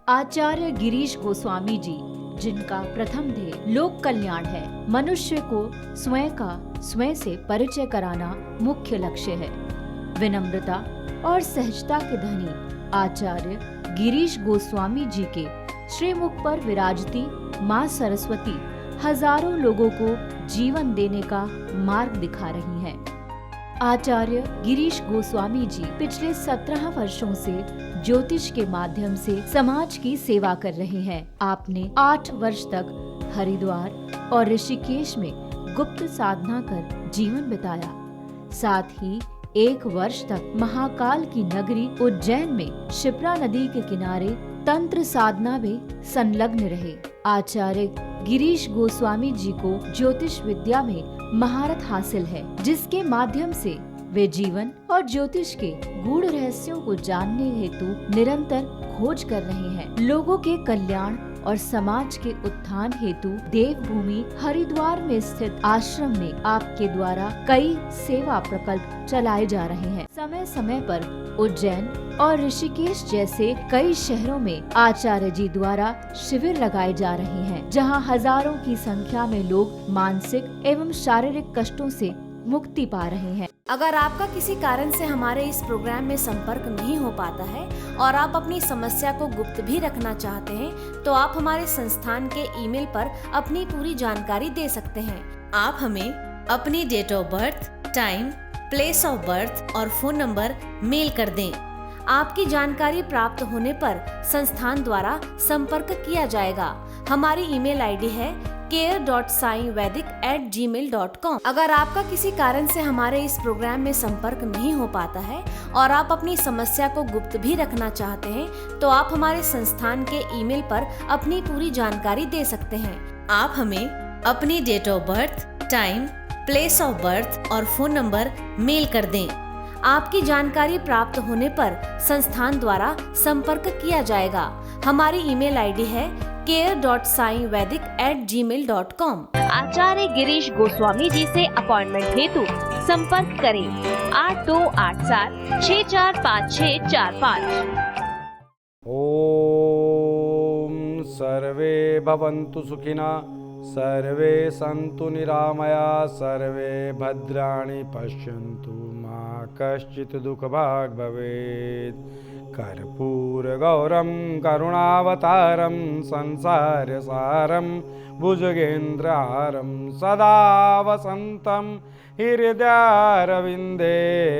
आचार्य गिरीश गोस्वामी जी, जिनका प्रथम ध्येय लोक कल्याण है, मनुष्य को स्वयं से परिचय कराना मुख्य लक्ष्य है। विनम्रता और सहजता के धनी आचार्य गिरीश गोस्वामी जी के श्रीमुख पर विराजती माँ सरस्वती हजारों लोगों को जीवन देने का मार्ग दिखा रही हैं। आचार्य गिरीश गोस्वामी जी पिछले 17 वर्षों से ज्योतिष के माध्यम से समाज की सेवा कर रहे हैं। आपने 8 वर्ष तक हरिद्वार और ऋषिकेश में गुप्त साधना कर जीवन बिताया। साथ ही 1 वर्ष तक महाकाल की नगरी उज्जैन में शिप्रा नदी के किनारे तंत्र साधना में संलग्न रहे। आचार्य गिरीश गोस्वामी जी को ज्योतिष विद्या में महारत हासिल है, जिसके माध्यम से वे जीवन और ज्योतिष के गूढ़ रहस्यों को जानने हेतु निरंतर खोज कर रहे हैं। लोगों के कल्याण और समाज के उत्थान हेतु देवभूमि हरिद्वार में स्थित आश्रम में आपके द्वारा कई सेवा प्रकल्प चलाए जा रहे हैं। समय समय पर उज्जैन और ऋषिकेश जैसे कई शहरों में आचार्य जी द्वारा शिविर लगाए जा रहे हैं, जहां हजारों की संख्या में लोग मानसिक एवं शारीरिक कष्टों से मुक्ति पा रहे हैं। अगर आपका किसी कारण से हमारे इस प्रोग्राम में संपर्क नहीं हो पाता है और आप अपनी समस्या को गुप्त भी रखना चाहते हैं, तो आप हमारे संस्थान के ईमेल पर अपनी पूरी जानकारी दे सकते हैं। आप हमें अपनी date of birth, time, place of birth और फोन नंबर मेल कर दें। आपकी जानकारी प्राप्त होने पर संस्थान द्वारा संपर्क किया जाएगा। हमारी ईमेल आईडी है care.saivedic@gmail.com। अगर आपका किसी कारण से हमारे इस प्रोग्राम में संपर्क नहीं हो पाता है और आप अपनी समस्या को गुप्त भी रखना चाहते हैं, तो आप हमारे संस्थान के ईमेल पर अपनी पूरी जानकारी दे सकते हैं। आप हमें अपनी date of birth, time, place of birth और फोन नंबर मेल कर दें। आपकी जानकारी प्राप्त होने पर संस्थान द्वारा संपर्क किया जाएगा। हमारी ईमेल आईडी है care.saivedic@gmail.com। आचार्य गिरीश गोस्वामी जी से अपॉइंटमेंट हेतु संपर्क करें 8287645645। ओम सर्वे भवन्तु सुखिनः, सर्वे सन्तु निरामया, सर्वे भद्राणि पश्यन्तु, मा कश्चित् दुःखभाग् भवेत्। कर्पूरगौरं करुणावतारं संसारसारं भुजगेन्द्रहारं सदा वसन्तं हृदयारविन्दे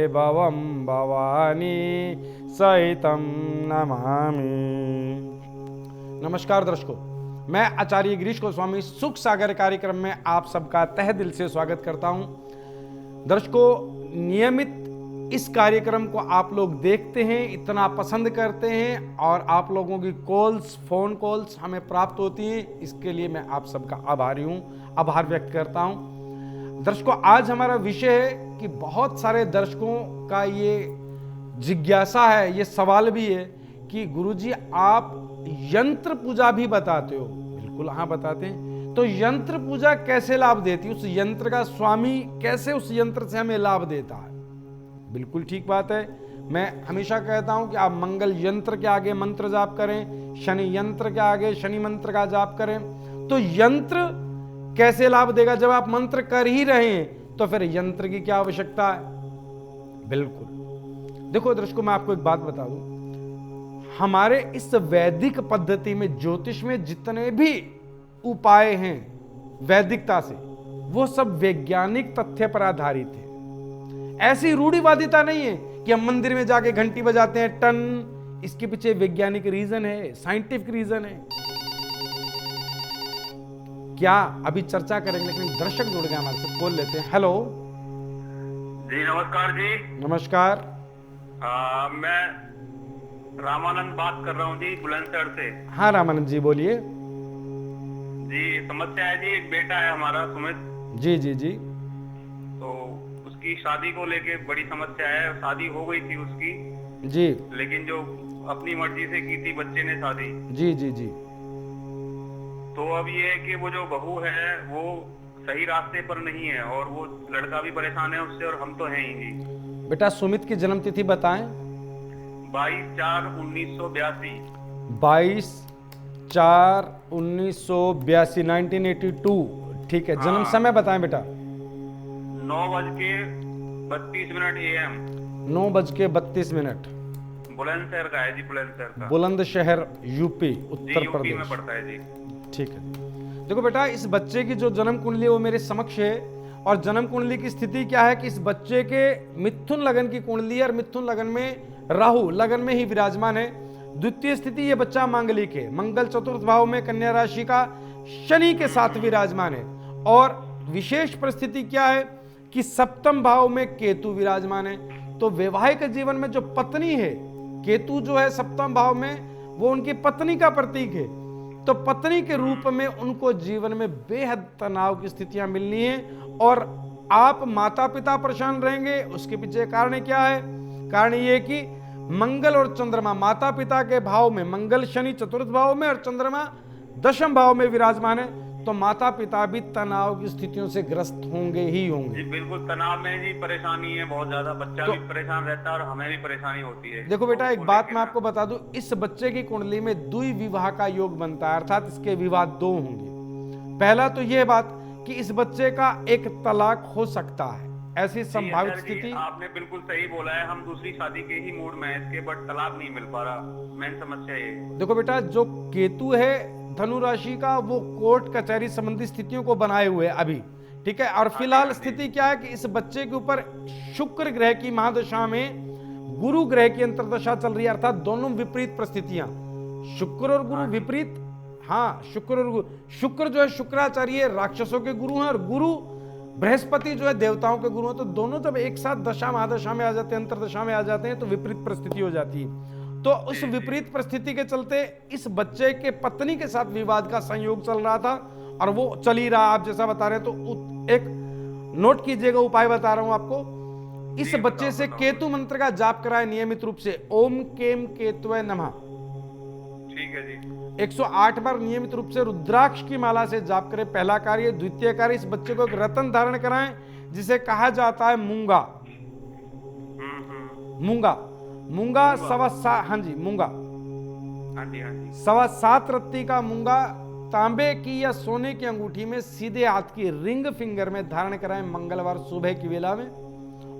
भवं भवानी सहितं नमामि। नमस्कार दर्शकों, मैं आचार्य गिरीश गोस्वामी सुख सागर कार्यक्रम में आप सबका तहे दिल से स्वागत करता हूं। दर्शकों, नियमित इस कार्यक्रम को आप लोग देखते हैं, इतना पसंद करते हैं और आप लोगों की कॉल्स, फोन कॉल्स हमें प्राप्त होती हैं। इसके लिए मैं आप सबका आभारी हूं, आभार व्यक्त करता हूं। दर्शकों, आज हमारा विषय है कि बहुत सारे दर्शकों का ये जिज्ञासा है, ये सवाल भी है कि गुरुजी आप यंत्र पूजा भी बताते हो। बिल्कुल हाँ, बताते हैं। तो यंत्र पूजा कैसे लाभ देती है? उस यंत्र का स्वामी कैसे उस यंत्र से हमें लाभ देता है? बिल्कुल ठीक बात है। मैं हमेशा कहता हूं कि आप मंगल यंत्र के आगे मंत्र जाप करें, शनि यंत्र के आगे शनि मंत्र का जाप करें। तो यंत्र कैसे लाभ देगा? जब आप मंत्र कर ही रहे हैं तो फिर यंत्र की क्या आवश्यकता है? बिल्कुल। देखो दर्शकों, मैं आपको एक बात बता दूं, हमारे इस वैदिक पद्धति में, ज्योतिष में जितने भी उपाय हैं वैदिकता से, वो सब वैज्ञानिक तथ्य पर आधारित है। ऐसी रूढ़िवादिता नहीं है कि हम मंदिर में जाके घंटी बजाते हैं टन। इसके पीछे वैज्ञानिक रीजन है, साइंटिफिक रीजन है। क्या अभी चर्चा करेंगे, लेकिन दर्शक जुड़ गए हमारे साथ, कॉल लेते हैं। हेलो जी, नमस्कार जी। नमस्कार। मैं रामानंद बात कर रहा हूँ जी, बुलंदशहर से। हाँ रामानंद जी, बोलिए जी। समस्या है जी, एक बेटा है हमारा सुमित। जी जी जी। तो उसकी शादी को लेके बड़ी समस्या है। शादी हो गई थी उसकी जी, लेकिन जो अपनी मर्जी से की थी बच्चे ने शादी। जी जी जी। तो अब ये है कि वो जो बहू है वो सही रास्ते पर नहीं है और वो लड़का भी परेशान है उससे, और हम तो हैं ही जी। बेटा सुमित की जन्म तिथि बताएं। 22/4/1982। 22/4/1982, 1982। ठीक है, जन्म हाँ। समय बताएं बेटा। 9:32 AM। 9:32। बुलंदशहर का है जी, बुलंदशहर का। बुलंदशहर यूपी, जी, उत्तर यूपी प्रदेश। में पड़ता है जी। ठीक है, देखो बेटा, इस बच्चे की जो जन्म कुंडली है वो मेरे समक्ष है। और जन्म कुंडली की स्थिति क्या है कि इस बच्चे के मिथुन लगन की कुंडली है और मिथुन लगन में राहु लगन में ही विराजमान है। द्वितीय स्थिति ये बच्चा मांगलिक है, मंगल चतुर्थ भाव में कन्या राशि का शनि के साथ विराजमान है। और विशेष परिस्थिति क्या है कि सप्तम भाव में केतु विराजमान है। तो वैवाहिक जीवन में जो पत्नी है, केतु जो है सप्तम भाव में, वो उनकी पत्नी का प्रतीक है। तो पत्नी के रूप में उनको जीवन में बेहद तनाव की स्थितियां मिलनी है और आप माता पिता परेशान रहेंगे। उसके पीछे कारण क्या है? कारण ये कि मंगल और चंद्रमा माता पिता के भाव में, मंगल शनि चतुर्थ भाव में और चंद्रमा दशम भाव में विराजमान है। तो माता पिता भी तनाव की स्थितियों से ग्रस्त होंगे ही होंगे। जी बिल्कुल, तनाव में जी परेशानी है बहुत ज्यादा। बच्चा भी परेशान रहता है और हमें भी परेशानी होती है। देखो बेटा, एक वो बात लेके मैं ना- आपको बता दूं, इस बच्चे की कुंडली में द्विविवाह का योग बनता है, अर्थात इसके विवाह 2 होंगे। पहला तो यह बात कि इस बच्चे का एक तलाक हो सकता है, ऐसी जी, संभावित सर जी, स्थिति। आपने बिल्कुल सही बोला है। हम दूसरी शादी के ही मूड में हैं इसके, बट तलाक नहीं मिल पा रहा। मेन समस्या ये है। देखो बेटा, जो केतु है धनु राशि का, वो कोर्ट कचहरी संबंधी स्थितियों को बनाए हुए है अभी। ठीक है, और फिलहाल स्थिति क्या है कि इस बच्चे के ऊपर शुक्र ग्रह की महादशा में गुरु ग्रह की अंतर्दशा चल रही है, अर्थात दोनों विपरीत परिस्थितियां, शुक्र और गुरु विपरीत। हाँ, शुक्र और गुरु, शुक्र जो है शुक्राचार्य राक्षसों के गुरु हैं और गुरु बृहस्पति जो है देवताओं के गुरु हैं। तो दोनों जब एक साथ दशा महादशा में आ जाते हैं, अंतरदशा में आ जाते हैं, तो विपरीत परिस्थिति हो जाती है। तो उस विपरीत परिस्थिति के चलते इस बच्चे के पत्नी के साथ विवाद का संयोग चल रहा था और वो चल ही रहा, आप जैसा बता रहे हैं। तो एक नोट कीजिएगा, उपाय बता रहा हूं आपको। इस बच्चे से केतु मंत्र का जाप कराए नियमित रूप से, ओम केम केतवे नमः। ठीक है जी। 108 बार नियमित रूप से रुद्राक्ष की माला से जाप करें, पहला कार्य। द्वितीय कार्य, इस बच्चे को एक रतन धारण कराएं जिसे कहा जाता है मूंगा। मूंगा, मूंगा हाँ जी, मूंगा हाँ जी, हाँ जी। 7.25 रत्ती का मूंगा तांबे की या सोने की अंगूठी में सीधे हाथ की रिंग फिंगर में धारण कराएं मंगलवार सुबह की वेला में।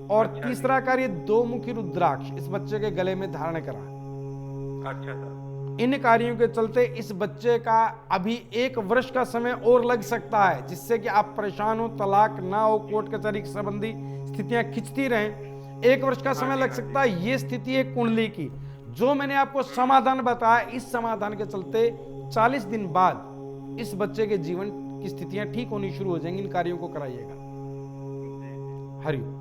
और तीसरा कार्य, 2 मुखी रुद्राक्ष इस बच्चे के गले में धारण कराएं। अच्छा सर। इन कार्यों के चलते इस बच्चे का अभी 1 वर्ष का समय और लग सकता है, जिससे कि आप परेशान हो, तलाक ना हो, कोर्ट कचहरी संबंधी स्थितियां खिंचती रहें। 1 वर्ष का समय लग सकता है। ये स्थिति है कुंडली की। जो मैंने आपको समाधान बताया, इस समाधान के चलते 40 दिन बाद इस बच्चे के जीवन की स्थितियां ठीक होनी शुरू हो जाएंगी। इन कार्यों को कराइएगा। हरिओम।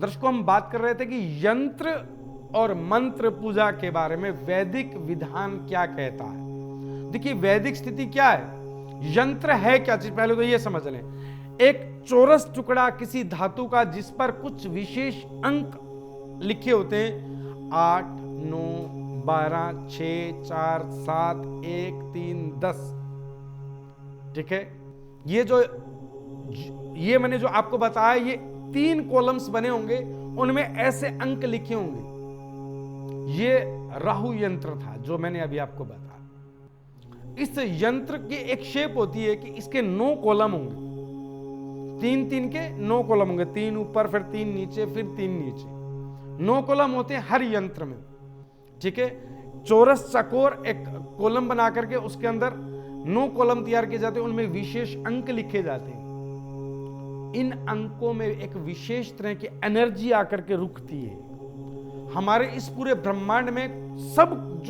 दर्शकों, हम बात कर रहे थे कि यंत्र और मंत्र पूजा के बारे में वैदिक विधान क्या कहता है। देखिए, वैदिक स्थिति क्या है, यंत्र है क्या चीज, पहले तो ये समझ लें। एक चौरस टुकड़ा किसी धातु का जिस पर कुछ विशेष अंक लिखे होते हैं, 8, 9, 12, 6, 4, 7, 1, 3, 10। ठीक है, ये मैंने जो आपको बताया, ये 3 कॉलम्स बने होंगे, उनमें ऐसे अंक लिखे होंगे। ये राहु यंत्र था जो मैंने अभी आपको बताया। इस यंत्र की एक शेप होती है कि इसके 9 कॉलम होंगे, 3-3 के 9 कॉलम होंगे, 3 ऊपर, फिर 3 नीचे, फिर 3 नीचे। 9 कॉलम होते हैं हर यंत्र में। ठीक है, चौरस चकोर एक कॉलम बना करके उसके अंदर 9 कॉलम तैयार किए जाते हैं, उनमें विशेष अंक लिखे जाते हैं। इन अंकों में एक विशेष तरह की एनर्जी आकर के रुकती है। हमारे इस पूरे ब्रह्मांड में सब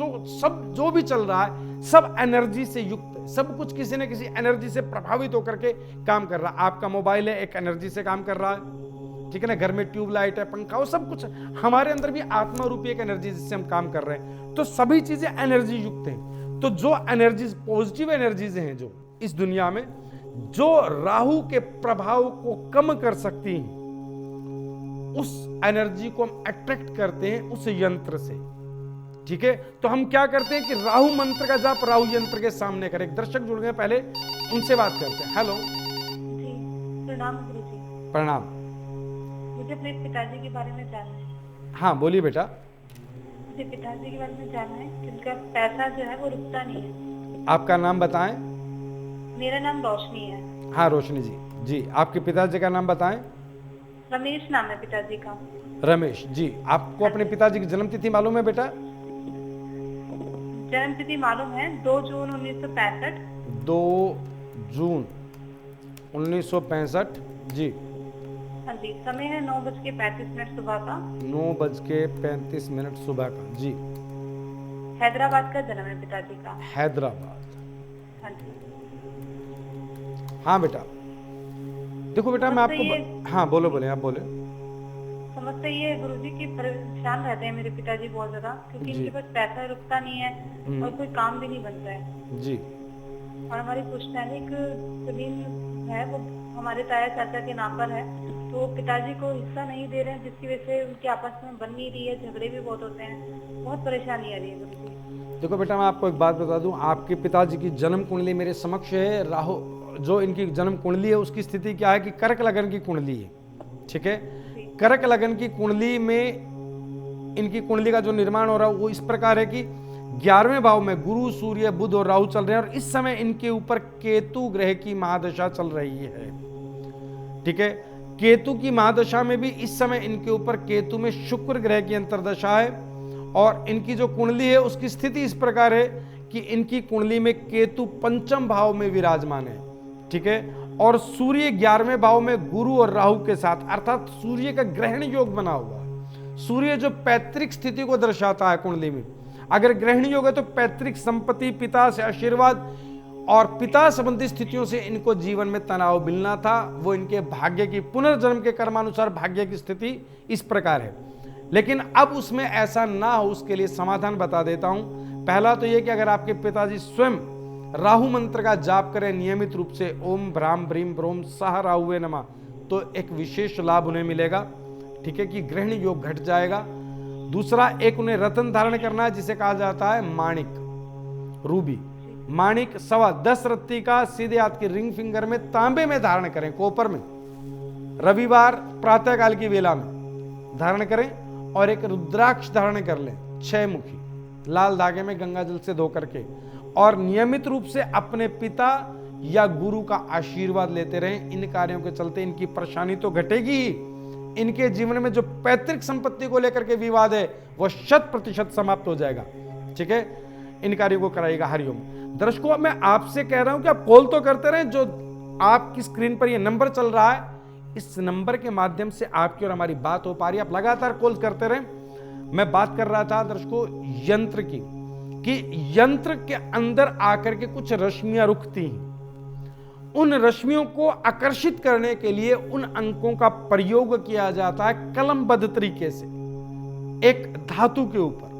जो भी चल रहा है, सब एनर्जी से युक्त है। सब कुछ किसी न किसी एनर्जी से प्रभावित होकर के काम कर रहा है। आपका मोबाइल है, एक एनर्जी से काम कर रहा है। ठीक है ना, घर में ट्यूबलाइट है, पंखा, वो सब कुछ हमारे अंदर भी आत्मा रूपी एक एनर्जी जिससे हम काम कर रहे हैं। तो सभी चीजें एनर्जी युक्त हैं। तो जो एनर्जीज, पॉजिटिव एनर्जीज हैं जो इस दुनिया में, जो राहु के प्रभाव को कम कर सकती हैं, उस एनर्जी को हम अट्रैक्ट करते हैं उस यंत्र से। ठीक है, तो हम क्या करते हैं कि राहु मंत्र का जाप राहु यंत्र के सामने करें। एक दर्शक जुड़ गए, पहले उनसे बात करते हैं। हेलो जी, प्रणाम गुरुजी। प्रणाम। मुझे अपने पिताजी के बारे में जानना है। हाँ बोलिए बेटा। मुझे पिताजी के बारे में जानना है कि उनका पैसा जो है वो रुकता नहीं है। आपका नाम बताएं। मेरा नाम रोशनी है। हाँ रोशनी जी, जी आपके पिताजी का नाम बताएं। रमेश नाम है पिताजी का। रमेश जी, आपको अपने पिताजी की जन्म तिथि मालूम है बेटा? जन्म तिथि मालूम है, 2 जून 1965। 2 जून 1965 जी। हाँ जी, समय है 9:35 सुबह का। 9:35 सुबह का जी। हैदराबाद का जन्म है पिताजी का। हैदराबाद। हाँ जी। हाँ बेटा, देखो बेटा मैं समझते आपको हाँ बोलो बोले, आप बोले। समझते ये गुरुजी की परेशान रहते हैं मेरे पिताजी बहुत ज्यादा, क्योंकि इनके पास पैसा रुकता नहीं है और कोई काम भी नहीं बनता है जी। और हमारी पुश्तैनिक जमीन है वो हमारे ताया चाचा के नाम पर है, तो वो पिताजी को हिस्सा नहीं दे रहे हैं, जिसकी वजह से उनके आपस में बन नहीं रही है, झगड़े भी बहुत होते हैं, बहुत परेशानी आ रही है गुरुजी। देखो बेटा मैं आपको एक बात बता दूं, आपके पिताजी की जन्म कुंडली मेरे समक्ष है। राहु जो इनकी जन्म कुंडली है उसकी स्थिति क्या है कि कर्क लगन की कुंडली है, ठीक है। कर्क लगन की कुंडली में इनकी कुंडली का जो निर्माण हो रहा है वो इस प्रकार है कि 11वें भाव में गुरु, सूर्य, बुध और राहु चल रहे हैं और इस समय इनके ऊपर केतु ग्रह की महादशा चल रही है, ठीक है। केतु की महादशा में भी इस समय इनके ऊपर केतु में शुक्र ग्रह की अंतर्दशा है और इनकी जो कुंडली है उसकी स्थिति इस प्रकार है कि इनकी कुंडली में केतु 5म भाव में विराजमान है, ठीक है। और सूर्य 11वें भाव में गुरु और राहु के साथ, अर्थात सूर्य का ग्रहण योग बना हुआ है। सूर्य जो पैतृक स्थिति को दर्शाता है कुंडली में, अगर ग्रहण योग है तो पैतृक संपत्ति, पिता से आशीर्वाद और पिता संबंधी स्थितियों से इनको जीवन में तनाव मिलना था, वो इनके भाग्य की पुनर्जन्म के कर्मानुसार भाग्य की स्थिति इस प्रकार है। लेकिन अब उसमें ऐसा ना हो उसके लिए समाधान बता देता हूं। पहला तो यह कि अगर आपके पिताजी स्वयं राहु मंत्र का जाप करें नियमित रूप से, ओम भ्राम ब्रीम ब्रोम सह राहुवे नमः, तो एक विशेष लाभ उन्हें मिलेगा, ठीक है, कि ग्रहण योग घट जाएगा। दूसरा, एक उन्हें रत्न धारण करना है जिसे कहा जाता है माणिक, रूबी। माणिक 10.25 रत्ती का सीधे हाथ की रिंग फिंगर में तांबे में धारण करें, कोपर में, रविवार प्रातःकाल की वेला में धारण करें और एक रुद्राक्ष धारण कर लें 6 मुखी, लाल धागे में गंगा जल से धो करके, और नियमित रूप से अपने पिता या गुरु का आशीर्वाद लेते रहें। इन कार्यों के चलते इनकी परेशानी तो घटेगी ही, इनके जीवन में जो पैतृक संपत्ति को लेकर के विवाद है वह 100% समाप्त हो जाएगा, ठीक है। इन कार्यों को कराएगा। हरिओम। दर्शकों मैं आपसे कह रहा हूं कि आप कॉल तो करते रहें, जो आपकी स्क्रीन पर यह नंबर चल रहा है इस नंबर के माध्यम से आपकी और हमारी बात हो पा रही है, आप लगातार कॉल करते रहें। मैं बात कर रहा था दर्शकों यंत्र की, कि यंत्र के अंदर आकर के कुछ रश्मियां रुकती हैं, उन रश्मियों को आकर्षित करने के लिए उन अंकों का प्रयोग किया जाता है कलमबद्ध तरीके से एक धातु के ऊपर।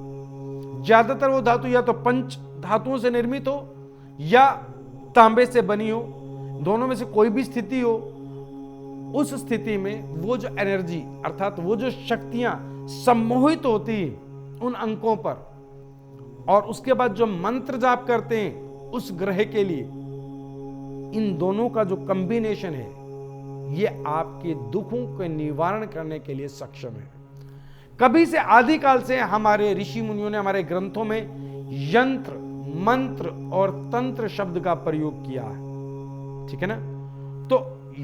ज्यादातर वो धातु या तो पंच धातुओं से निर्मित हो या तांबे से बनी हो, दोनों में से कोई भी स्थिति हो। उस स्थिति में वो जो एनर्जी अर्थात वो जो शक्तियां सम्मोहित होती हैं उन अंकों पर, और उसके बाद जो मंत्र जाप करते हैं उस ग्रह के लिए, इन दोनों का जो कॉम्बिनेशन है ये आपके दुखों के निवारण करने के लिए सक्षम है। कभी से आदिकाल से हमारे ऋषि मुनियों ने हमारे ग्रंथों में यंत्र, मंत्र और तंत्र शब्द का प्रयोग किया है, ठीक है ना। तो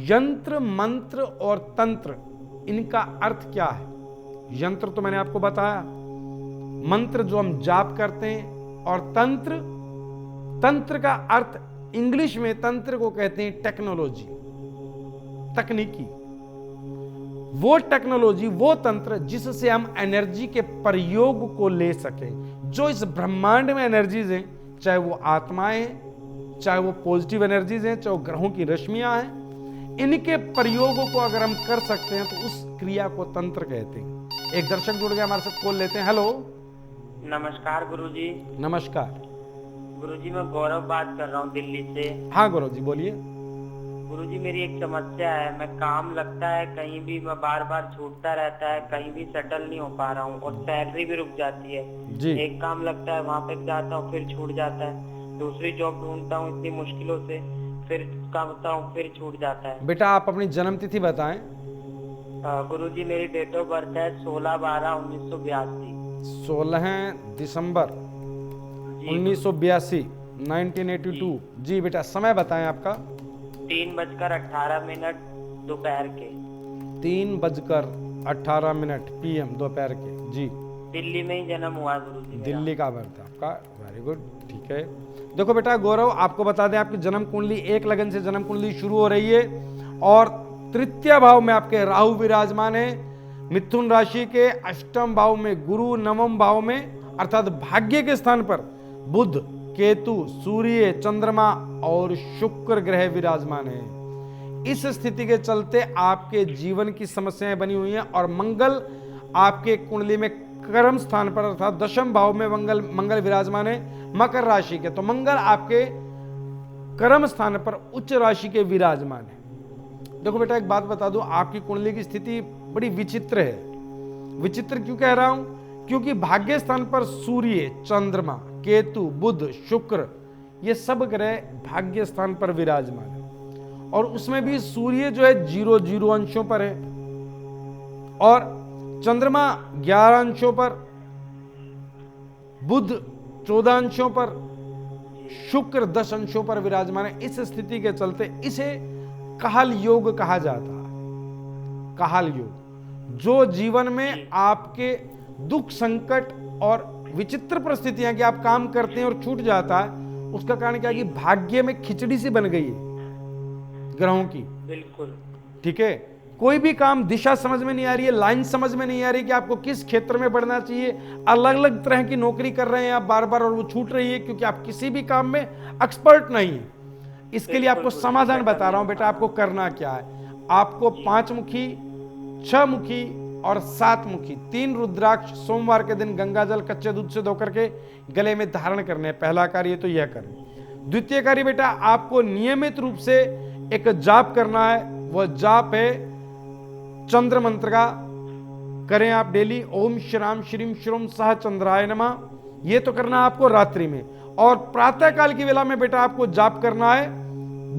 यंत्र, मंत्र और तंत्र, इनका अर्थ क्या है? यंत्र तो मैंने आपको बताया, मंत्र जो हम जाप करते हैं, और तंत्र, तंत्र का अर्थ इंग्लिश में तंत्र को कहते हैं टेक्नोलॉजी, तकनीकी। वो टेक्नोलॉजी, वो तंत्र जिससे हम एनर्जी के प्रयोग को ले सकें। जो इस ब्रह्मांड में एनर्जीज हैं, चाहे वो आत्माएं हैं, चाहे वो पॉजिटिव एनर्जीज हैं, चाहे वो ग्रहों की रश्मियां हैं, इनके प्रयोगों को अगर हम कर सकते हैं तो उस क्रिया को तंत्र कहते हैं। एक दर्शक जुड़ गया हमारे साथ, कॉल लेते हैं। हेलो, नमस्कार गुरुजी। नमस्कार गुरुजी, मैं गौरव बात कर रहा हूँ दिल्ली से। हाँ गौरव जी बोलिए। गुरुजी, मेरी एक समस्या है, मैं काम लगता है कहीं भी, मैं बार बार छूटता रहता है, कहीं भी सेटल नहीं हो पा रहा हूँ और सैलरी भी रुक जाती है जी। एक काम लगता है, वहाँ पे जाता हूँ फिर छूट जाता है, दूसरी जॉब ढूंढता हूँ इतनी मुश्किलों से, फिर करता हूँ फिर छूट जाता है। बेटा आप अपनी जन्म तिथि बताएं। गुरुजी, मेरी डेट ऑफ बर्थ है 16/12/1982। 16 दिसंबर 1982, 1982। जी बेटा, समय बताएं आपका। 3:18 दोपहर के। 3:18 PM दोपहर के। जी, दिल्ली में ही जन्म हुआ गुरुजी मेरा। दिल्ली का बर्थ आपका। वेरी गुड, ठीक है। देखो बेटा गौरव, आपको बता दें आपकी जन्म कुंडली 1 लगन से जन्म कुंडली शुरू हो रही है और तृतीय भाव में आपके राहु विराजमान है, मिथुन राशि के अष्टम भाव में गुरु, नवम भाव में अर्थात भाग्य के स्थान पर बुध, केतु, सूर्य, चंद्रमा और शुक्र ग्रह विराजमान है। इस स्थिति के चलते आपके जीवन की समस्याएं बनी हुई हैं और मंगल आपके कुंडली में कर्म स्थान पर अर्थात दशम भाव में मंगल विराजमान है मकर राशि के। तो मंगल आपके कर्म स्थान पर उच्च राशि के विराजमान है। देखो बेटा, एक बात बता दूं, आपकी कुंडली की स्थिति बड़ी विचित्र है। विचित्र क्यों कह रहा हूं? क्योंकि भाग्य स्थान पर सूर्य, चंद्रमा, केतु, बुध, शुक्र, ये सब ग्रह भाग्य स्थान पर विराजमान है और उसमें भी सूर्य जो है 0 अंशों पर है और चंद्रमा 11 अंशों पर, बुध 14 अंशों पर, शुक्र 10 अंशों पर विराजमान है। इस स्थिति के चलते इसे काल योग कहा जाता है। काल योग, जो जीवन में आपके दुख, संकट और विचित्र परिस्थितियां कि आप काम करते हैं और छूट जाता है, उसका कारण क्या है कि भाग्य में खिचड़ी सी बन गई है ग्रहों की। बिल्कुल ठीक है, कोई भी काम दिशा समझ में नहीं आ रही है, लाइन समझ में नहीं आ रही कि आपको किस क्षेत्र में बढ़ना चाहिए। अलग अलग तरह की नौकरी कर रहे हैं आप बार बार और वो छूट रही है क्योंकि आप किसी भी काम में एक्सपर्ट नहीं है। इसके लिए आपको समाधान बता रहा हूं बेटा, आपको करना क्या है। आपको 5 मुखी, 6 मुखी और 7 मुखी 3 रुद्राक्ष सोमवार के दिन गंगा जल कच्चे दूध से धोकर के गले में धारण करने हैं। पहला कार्य तो यह करें। द्वितीय कार्य बेटा, आपको नियमित रूप से एक जाप करना है। वह जाप है चंद्र मंत्र का, करें आप डेली। ओम श्राम श्रीम श्रोम सह चंद्राय नमः। ये तो करना आपको रात्रि में। और प्रातः काल की वेला में बेटा आपको जाप करना है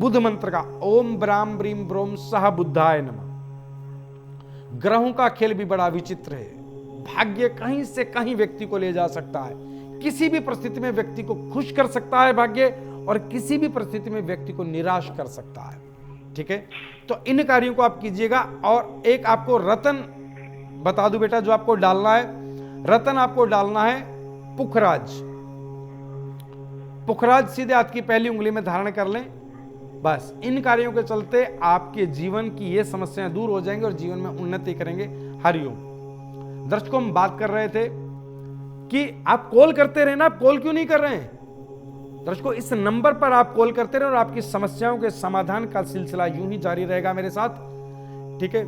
बुध मंत्र का, ओम ब्राम ब्रीम ब्रोम सह बुद्धाय नमः। ग्रहों का खेल भी बड़ा विचित्र है। भाग्य कहीं से कहीं व्यक्ति को ले जा सकता है। किसी भी परिस्थिति में व्यक्ति को खुश कर सकता है भाग्य, और किसी भी परिस्थिति में व्यक्ति को निराश कर सकता है। ठीक है, तो इन कार्यों को आप कीजिएगा। और एक आपको रतन बता दूं बेटा, जो आपको डालना है, रतन आपको डालना है पुखराज। पुखराज सीधे हाथ की पहली उंगली में धारण कर लें। बस इन कार्यों के चलते आपके जीवन की ये समस्याएं दूर हो जाएंगी और जीवन में उन्नति करेंगे। हरिओम। दर्शकों, हम बात कर रहे थे कि आप कॉल करते रहे ना, आप कॉल क्यों नहीं कर रहे हैं? दर्शकों, इस नंबर पर आप कॉल करते रहे और आपकी समस्याओं के समाधान का सिलसिला यूं ही जारी रहेगा मेरे साथ। ठीक है,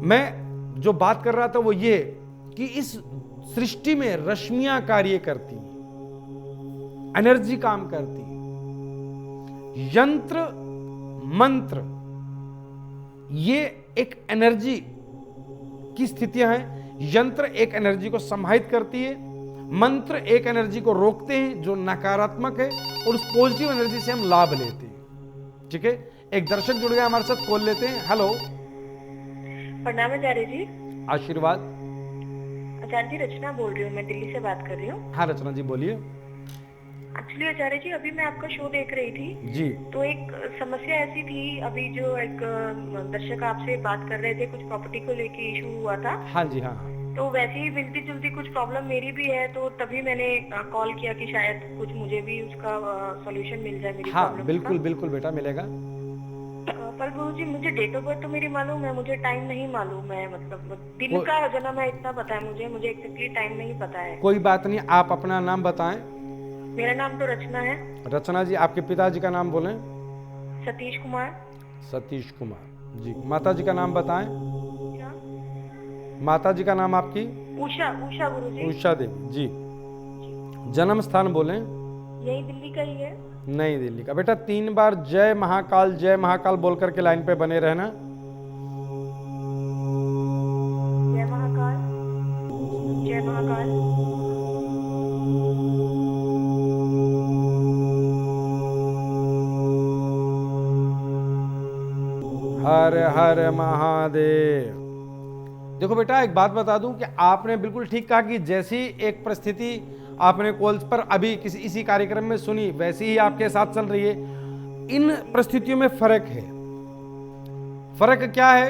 मैं जो बात कर रहा था वो ये कि इस सृष्टि में रश्मियां कार्य करती, एनर्जी काम करती, यंत्र मंत्र ये एक एनर्जी की स्थितियां हैं। यंत्र एक एनर्जी को समाहित करती है, मंत्र एक एनर्जी को रोकते हैं जो नकारात्मक है, और उस पॉजिटिव एनर्जी से हम लाभ लेते हैं। ठीक है, एक दर्शक जुड़ गया हमारे साथ, कॉल लेते हैं। हेलो, प्रणाम आचार्य जी। आशीर्वाद। आचार्य जी, रचना बोल रही हूँ, मैं दिल्ली से बात कर रही हूँ। हाँ रचना जी, बोलिए। एक्चुअली आचार्य जी, अभी मैं आपका शो देख रही थी जी। तो एक समस्या ऐसी थी, अभी जो एक दर्शक आपसे बात कर रहे थे, कुछ प्रॉपर्टी को लेके इशू हुआ था। हाँ जी, हाँ। तो वैसे ही मिलती जुलती कुछ प्रॉब्लम मेरी भी है, तो तभी मैंने कॉल किया कि शायद कुछ मुझे भी उसका सॉल्यूशन मिल जाए मेरी हाँ प्रॉब्लम बिल्कुल बिल्कुल बेटा, मिलेगा। पर गुरुजी, मुझे डेट ऑफ बर्थ तो मेरी मालूम है, मुझे टाइम नहीं मालूम है, मतलब दिन का जन्म है इतना पता है मुझे एग्जैक्टली टाइम नहीं पता है। कोई बात नहीं, आप अपना नाम बताएं। मेरा नाम तो रचना है। रचना जी, आपके पिताजी का नाम बोलें। सतीश कुमार। सतीश कुमार जी। माता जी का नाम बताएं। माता जी का नाम आपकी? उषा। उषा गुरुजी। उषा देवी जी। जन्म स्थान बोलें। यही दिल्ली का ही है। नई दिल्ली का। बेटा 3 बार जय महाकाल बोल करके लाइन पे बने रहना। जय महाकाल, जय महाकाल। हर हर महादेव। देखो बेटा, एक बात बता दूं कि आपने बिल्कुल ठीक कहा कि जैसी एक परिस्थिति आपने कॉल्स पर अभी किसी इसी कार्यक्रम में सुनी, वैसी ही आपके साथ चल रही है। इन परिस्थितियों में फर्क है। फर्क क्या है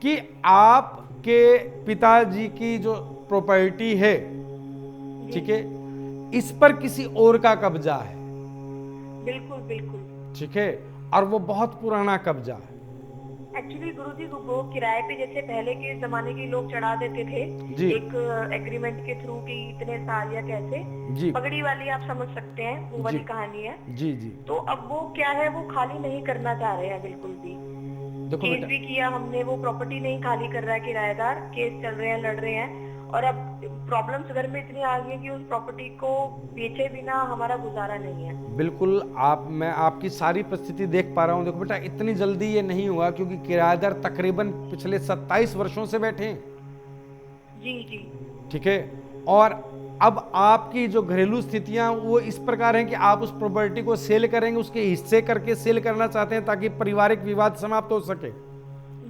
कि आपके पिताजी की जो प्रॉपर्टी है, ठीक है, इस पर किसी और का कब्जा है। बिल्कुल बिल्कुल। ठीक है, और वो बहुत पुराना कब्जा है। एक्चुअली गुरुजी वो किराए पे जैसे पहले के जमाने के लोग चढ़ा देते थे जी। एक एग्रीमेंट के थ्रू कि इतने साल या कैसे, जी पगड़ी वाली आप समझ सकते हैं, वो वाली जी। कहानी है। जी जी। तो अब वो क्या है, वो खाली नहीं करना चाह रहे हैं बिल्कुल भी। देखो केस बेटा, भी किया हमने, वो प्रॉपर्टी नहीं खाली कर रहा है किराएदार, केस चल रहे हैं, लड़ रहे हैं, और अब प्रॉब्लम्स घर में इतनी आ गई है कि उस प्रॉपर्टी को बेचे बिना हमारा गुजारा नहीं है। बिल्कुल मैं आपकी सारी परिस्थिति देख पा रहा हूं। देखो बेटा, इतनी जल्दी ये नहीं हुआ, क्योंकि किराएदार तकरीबन पिछले 27 वर्षों से बैठे हैं। जी जी। ठीक है, और अब आपकी जो घरेलू स्थितियां वो इस प्रकार हैं कि आप उस प्रॉपर्टी को सेल करेंगे, उसके हिस्से करके सेल करना चाहते हैं ताकि पारिवारिक विवाद समाप्त हो सके।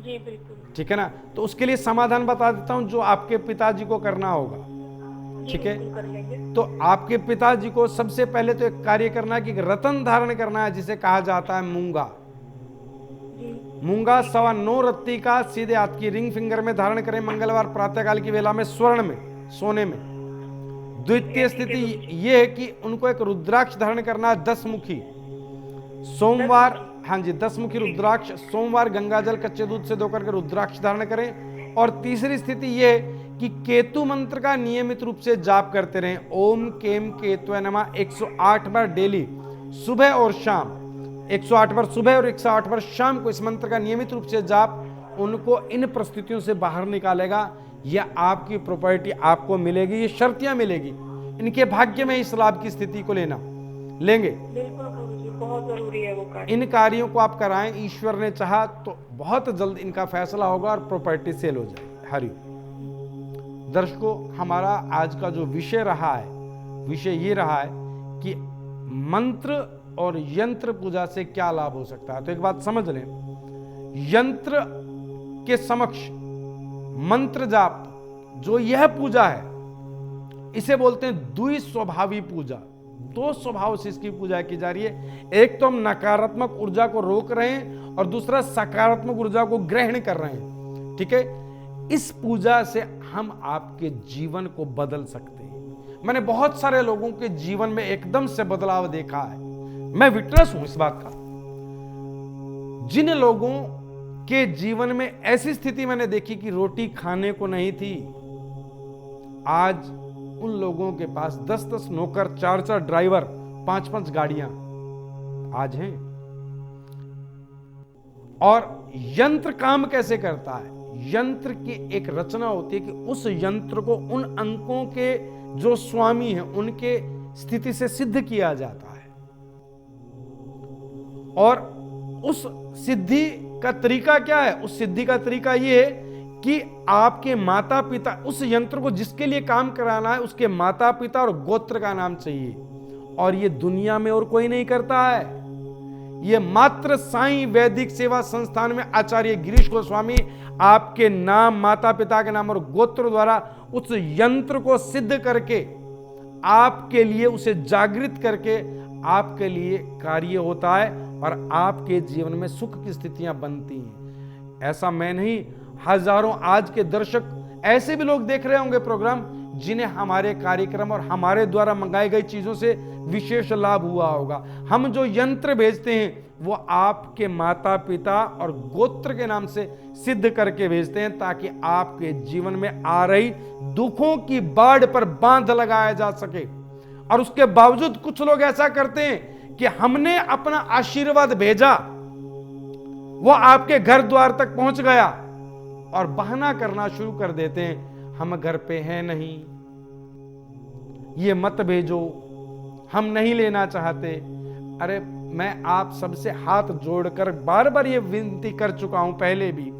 जी बिल्कुल। ठीक है ना, तो उसके लिए समाधान बता देता हूं जो आपके पिताजी को करना होगा। ठीक है, कर लेंगे। तो आपके पिताजी को सबसे पहले तो एक कार्य करना है कि रतन धारण करना है, जिसे कहा जाता है मूंगा। मूंगा 9.25 रत्ती का सीधे हाथ की रिंग फिंगर में धारण करें, मंगलवार प्रातःकाल की वेला में, स्वर्ण में, सोने में। द्वितीय स्थिति यह है कि उनको एक रुद्राक्ष धारण करना है 10 मुखी सोमवार। हाँ जी, 10 मुखी रुद्राक्ष सोमवार गंगा जल कच्चे दूध से धोकर के रुद्राक्ष धारण करें। और तीसरी स्थिति यह कि केतु मंत्र का नियमित रूप से जाप करते रहें। ओम केम केतुवे नमः 108 बार डेली, सुबह और शाम। 108 बार सुबह और 108 बार शाम को इस मंत्र का नियमित रूप से जाप उनको इन परिस्थितियों से बाहर निकालेगा। यह आपकी प्रॉपर्टी आपको मिलेगी, ये शर्तियां मिलेगी। इनके भाग्य में इस लाभ की स्थिति को लेंगे। बिल्कुल गुरुजी, बहुत जरूरी है वो कार्य। इन कार्यों को आप कराएं, ईश्वर ने चाहा तो बहुत जल्द इनका फैसला होगा और प्रॉपर्टी सेल हो जाएगी। हरि दर्शकों, हमारा आज का जो विषय रहा है, विषय ये रहा है कि मंत्र और यंत्र पूजा से क्या लाभ हो सकता है। तो एक बात समझ लें, यंत्र के समक्ष मंत्र जाप जो यह पूजा है, इसे बोलते हैं द्विस्वभावी पूजा। 2 स्वभाव से इसकी पूजा की जा रही है। एक तो हम नकारात्मक ऊर्जा को रोक रहे हैं और दूसरा सकारात्मक ऊर्जा को ग्रहण कर रहे हैं। ठीक है, इस पूजा से हम आपके जीवन को बदल सकते हैं। मैंने बहुत सारे लोगों के जीवन में एकदम से बदलाव देखा है, मैं विटनेस हूं इस बात का। जिन लोगों के जीवन में ऐसी स्थिति मैंने देखी कि रोटी खाने को नहीं थी, आज उन लोगों के पास 10-10 नौकर, 4-4 ड्राइवर, 5-5 गाड़ियां आज हैं। और यंत्र काम कैसे करता है? यंत्र की एक रचना होती है कि उस यंत्र को उन अंकों के जो स्वामी हैं उनके स्थिति से सिद्ध किया जाता है। और उस सिद्धि का तरीका क्या है? उस सिद्धि का तरीका यह है कि आपके माता पिता, उस यंत्र को जिसके लिए काम कराना है, उसके माता पिता और गोत्र का नाम चाहिए। और ये दुनिया में और कोई नहीं करता है। ये मात्र साईं वैदिक सेवा संस्थान में आचार्य गिरीश गोस्वामी आपके नाम, माता पिता के नाम और गोत्र द्वारा उस यंत्र को सिद्ध करके आपके लिए उसे जागृत करके आपके लिए कार्य होता है और आपके जीवन में सुख की स्थितियां बनती हैं। ऐसा मैं नहीं, हजारों आज के दर्शक ऐसे भी लोग देख रहे होंगे प्रोग्राम, जिन्हें हमारे कार्यक्रम और हमारे द्वारा मंगाई गई चीजों से विशेष लाभ हुआ होगा। हम जो यंत्र भेजते हैं वो आपके माता पिता और गोत्र के नाम से सिद्ध करके भेजते हैं, ताकि आपके जीवन में आ रही दुखों की बाढ़ पर बांध लगाया जा सके। और उसके बावजूद कुछ लोग ऐसा करते हैं कि हमने अपना आशीर्वाद भेजा, वो आपके घर द्वार तक पहुंच गया, और बहाना करना शुरू कर देते हैं, हम घर पे हैं नहीं, ये मत भेजो, हम नहीं लेना चाहते। अरे मैं आप सबसे हाथ जोड़कर बार बार ये विनती कर चुका हूं पहले भी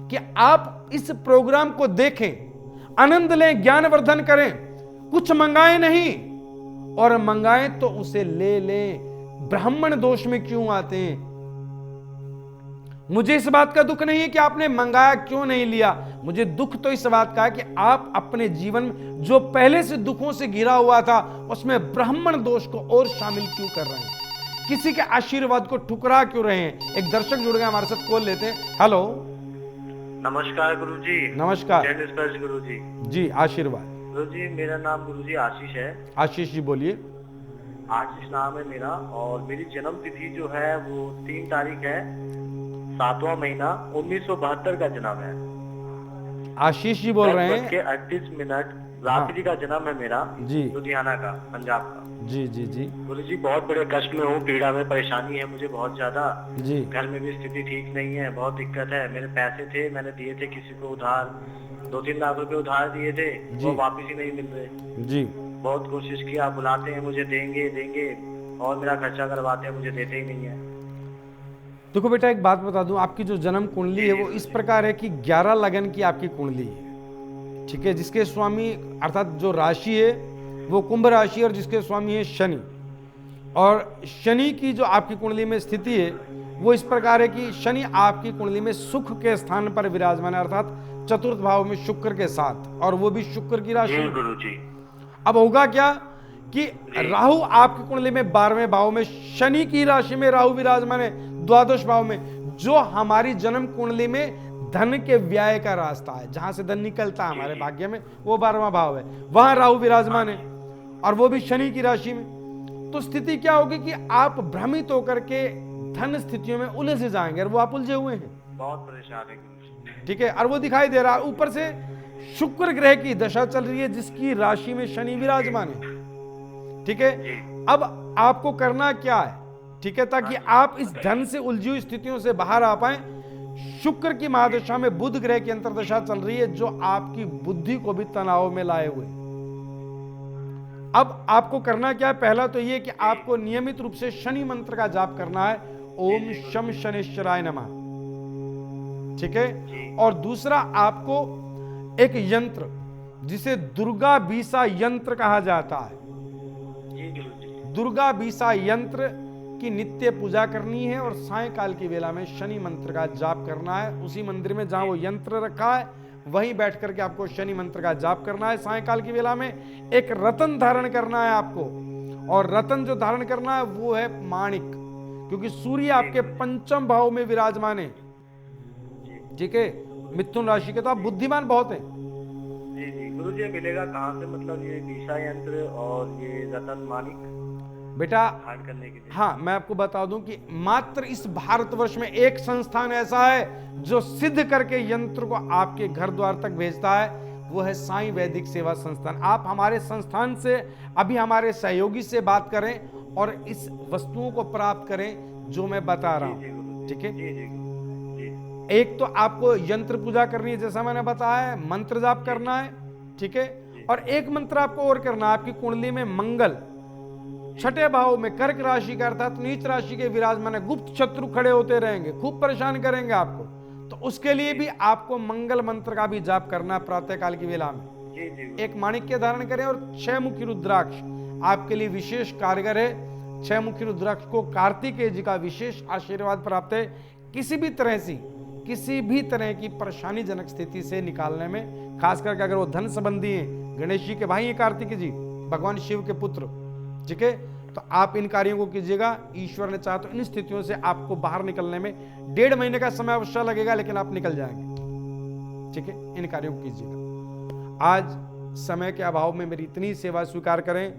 कि आप इस प्रोग्राम को देखें, आनंद लें, ज्ञानवर्धन करें, कुछ मंगाए नहीं, और मंगाएं तो उसे ले लें। ब्राह्मण दोष में क्यों आते हैं? मुझे इस बात का दुख नहीं है कि आपने मंगाया क्यों नहीं लिया, मुझे दुख तो इस बात का है कि आप अपने जीवन में जो पहले से दुखों से घिरा हुआ था उसमें ब्राह्मण दोष को और शामिल क्यों कर रहे हैं, किसी के आशीर्वाद को ठुकरा क्यों रहे हैं। एक दर्शक जुड़ गए हमारे साथ, कॉल लेते हैं। हेलो, नमस्कार गुरुजी। नमस्कार। जय निष्पक्ष गुरुजी। जी, आशीर्वाद। गुरुजी, मेरा नाम गुरुजी आशीष है। आशीष जी बोलिए। आशीष नाम है मेरा, और मेरी जन्म तिथि जो है वो 3 तारीख है, 7वां महीना, 1972 का जन्म है। आशीष जी बोल रहे हैं। 38 रात्रि का जन्म है मेरा जी, लुधियाना का, पंजाब का। जी जी जी। गुरुजी, बहुत बड़े कष्ट में हूँ, पीड़ा में, परेशानी है मुझे बहुत ज्यादा जी। घर में भी स्थिति ठीक नहीं है, बहुत दिक्कत है। मेरे पैसे थे, मैंने दिए थे किसी को उधार, 2-3 लाख रुपए उधार दिए थे, वो वापिस ही नहीं मिल रहे जी। बहुत कोशिश किया, बुलाते हैं मुझे, देंगे और मेरा खर्चा करवाते हैं, मुझे देते ही नहीं है। देखो बेटा, एक बात बता दूं, आपकी जो जन्म कुंडली है वो इस प्रकार है कि 11 लगन की आपकी कुंडली है, ठीक है, जिसके स्वामी अर्थात जो राशि है वो कुंभ राशि और जिसके स्वामी है शनि। और शनि की जो आपकी कुंडली में स्थिति है वो इस प्रकार है कि शनि आपकी कुंडली में सुख के स्थान पर विराजमान है, अर्थात चतुर्थ भाव में शुक्र के साथ, और वो भी शुक्र की राशि। गुरुजी, अब होगा क्या कि राहु आपकी कुंडली में 12वें भाव में, शनि की राशि में राहु विराजमान है द्वादश भाव में, जो हमारी जन्म कुंडली में धन के व्यय का रास्ता है, जहां से धन निकलता है हमारे भाग्य में, वो 12वां भाव है, वहां राहु विराजमान है और वो भी शनि की राशि में। तो स्थिति क्या होगी कि आप भ्रमित होकर के धन स्थितियों में उलझ जाएंगे, और वो आप उलझे हुए हैं, बहुत परेशान है गुरुजी। ठीक है, और वो दिखाई दे रहा है। ऊपर से शुक्र ग्रह की दशा चल रही है जिसकी राशि में शनि विराजमान है, ठीक है। अब आपको करना क्या है, ठीक है, ताकि आप इस धन से उलझी हुई स्थितियों से बाहर आ पाए। शुक्र की महादशा में बुध ग्रह की अंतर्दशा चल रही है जो आपकी बुद्धि को भी तनाव में लाए हुए। अब आपको करना क्या है, पहला तो यह कि आपको नियमित रूप से शनि मंत्र का जाप करना है, ओम शम शनिश्चराय नमः, ठीक है। और दूसरा, आपको एक यंत्र जिसे दुर्गा बीसा यंत्र कहा जाता है, दुर्गा बीसा यंत्र की नित्य पूजा करनी है, और सायंकाल की वेला में शनि मंत्र का जाप करना है। उसी मंदिर में जहां वो यंत्र रखा है वहीं बैठ करके आपको शनि मंत्र का जाप करना है। सायंकाल की वेला में एक रतन धारण करना है आपको, और रतन जो धारण करना है वो है माणिक, क्योंकि सूर्य आपके 5वें भाव में विराजमान है, ठीक है, मिथुन राशि के। तो आप बुद्धिमान बहुत हैं। जी गुरुजी, मिलेगा कहाँ से, मतलब ये बीसा यंत्र और ये रतन माणिक बेटा? करने के लिए। हाँ, मैं आपको बता दूं कि मात्र इस भारतवर्ष में एक संस्थान ऐसा है जो सिद्ध करके यंत्र को आपके घर द्वार तक भेजता है, वो है साईं वैदिक सेवा संस्थान। आप हमारे संस्थान से अभी हमारे सहयोगी से बात करें और इस वस्तुओं को प्राप्त करें जो मैं बता रहा हूं, ठीक है। एक तो आपको यंत्र पूजा करनी है जैसा मैंने बताया, मंत्र जाप करना है, ठीक है। और एक मंत्र आपको और करना है, आपकी कुंडली में मंगल 6ठे भाव में कर्क राशि का अर्थात नीच राशि के विराजमान है, गुप्त शत्रु खड़े होते रहेंगे, खूब परेशान करेंगे आपको, तो उसके लिए भी आपको मंगल मंत्र का भी जाप करना है प्रातः काल की वेला में। एक माणिक्य धारण करें और 6 मुखी रुद्राक्ष आपके लिए विशेष कारगर है। 6 मुखी रुद्राक्ष को कार्तिकेय जी का विशेष आशीर्वाद प्राप्त है किसी भी तरह की परेशानी जनक स्थिति से निकालने में, खास करके अगर वो धन संबंधी है। गणेश जी के भाई है कार्तिकेय जी, भगवान शिव के पुत्र, ठीक है। तो आप इन कार्यों को कीजिएगा, ईश्वर ने चाहा तो इन स्थितियों से आपको बाहर निकलने में 1.5 महीने का समय अवश्य लगेगा, लेकिन आप निकल जाएंगे, ठीक है। इन कार्यों को कीजिएगा। आज समय के अभाव में मेरी इतनी सेवा स्वीकार करें।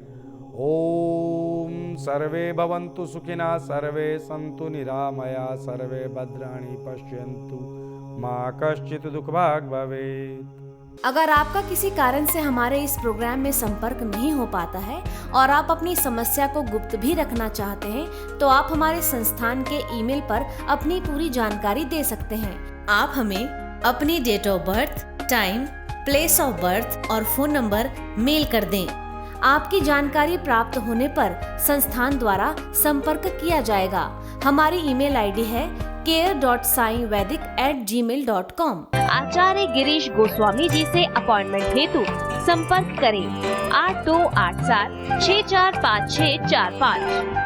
ओम सर्वे भवन्तु सुखिनः, सर्वे सन्तु निरामया, सर्वे भद्राणि पश्यन्तु मा कश्चित् दुःखभाग् भवेत्। अगर आपका किसी कारण से हमारे इस प्रोग्राम में संपर्क नहीं हो पाता है और आप अपनी समस्या को गुप्त भी रखना चाहते हैं, तो आप हमारे संस्थान के ईमेल पर अपनी पूरी जानकारी दे सकते हैं। आप हमें अपनी date of birth, time, place of birth और फोन नंबर मेल कर दें। आपकी जानकारी प्राप्त होने पर संस्थान द्वारा संपर्क किया जाएगा। हमारी ईमेल आईडी है care.saivedic@gmail.com। आचार्य गिरीश गोस्वामी जी से अपॉइंटमेंट हेतु संपर्क करें 8287 645645।